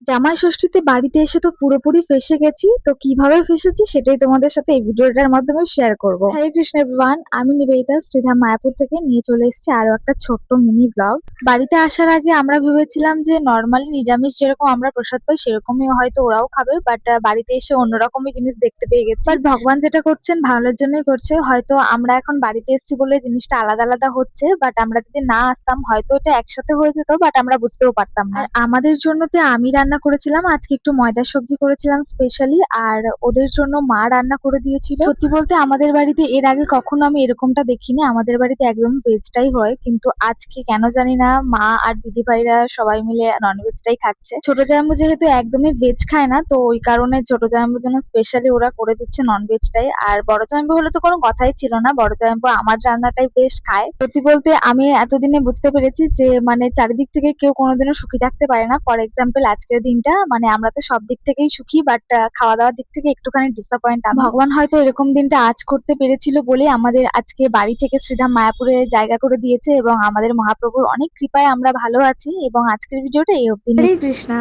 জামাই ষষ্ঠীতে বাড়িতে এসে তো পুরোপুরি ফেঁসে গেছি। তো কিভাবে ফেঁসেছি সেটাই তোমাদের সাথে এই ভিডিওটার মাধ্যমে শেয়ার করব। হরে কৃষ্ণ এভরিওয়ান, আমি নিবেদিতা শ্রীধাম মায়াপুর থেকে নিয়ে চলে এসেছি আরো একটা ছোট্ট মিনি ব্লগ। বাড়িতে আসার আগে আমরা ভেবেছিলাম যে নর্মালি নিরামিষ যেরকম আমরা প্রসাদ পাই সেরকমই হয়তো ওরাও খাবে, বাট বাড়িতে এসে অন্যরকমই জিনিস দেখতে পেয়ে গেছি। বাট ভগবান যেটা করছেন ভালোর জন্যই করছে। হয়তো আমরা এখন বাড়িতে এসেছি বলে জিনিসটা আলাদা আলাদা হচ্ছে, বাট আমরা যদি না আসতাম হয়তো এটা একসাথে হয়ে যেত, বাট আমরা বুঝতেও পারতাম না। আর আমাদের জন্য তো আমি রান্না করেছিলাম আজকে, একটু ময়দার সবজি করেছিলাম স্পেশালি, আর ওদের জন্য মা রান্না করে দিয়েছিল। সত্যি বলতে আমাদের বাড়িতে এর আগে কখনো আমি এরকমটা দেখিনি। আমাদের বাড়িতে একদম ভেজটাই হয়, কিন্তু আজকে কেন জানি না মা আর দিদি ভাইরা সবাই মিলে ননভেজটাই খাচ্ছে। ছোট জামাইবু যেহেতু একদমই ভেজ খায় না, তো ওই কারণে ছোট জামাইবুর জন্য স্পেশালি ওরা করে দিচ্ছে ননভেজটাই। আর বড় জামাইবু হলে তো কোনো কথাই ছিল না, বড় জামাইবু আমার রান্নাটাই বেশ খায়। সত্যি বলতে আমি এতদিনে বুঝতে পেরেছি যে মানে চারিদিক থেকে কেউ কোনোদিনও সুখী থাকতে পারে না। ফর এক্সাম্পল আজকের দিনটা মানে আমরা তো সব দিক থেকেই সুখী, বাট খাওয়া দাওয়ার দিক থেকে একটুখানি ডিসঅ্যাপয়েন্ট আমি। ভগবান হয়তো এরকম দিনটা আজ করতে পেরেছিল বলে আমাদের আজকে বাড়ি থেকে শ্রীধাম মায়াপুরে জায়গা করে দিয়েছে, এবং আমাদের মহাপ্রভুর অনেক কৃপায় আমরা ভালো আছি। এবং আজকের ভিডিওটা এই অবধি। হরে কৃষ্ণা।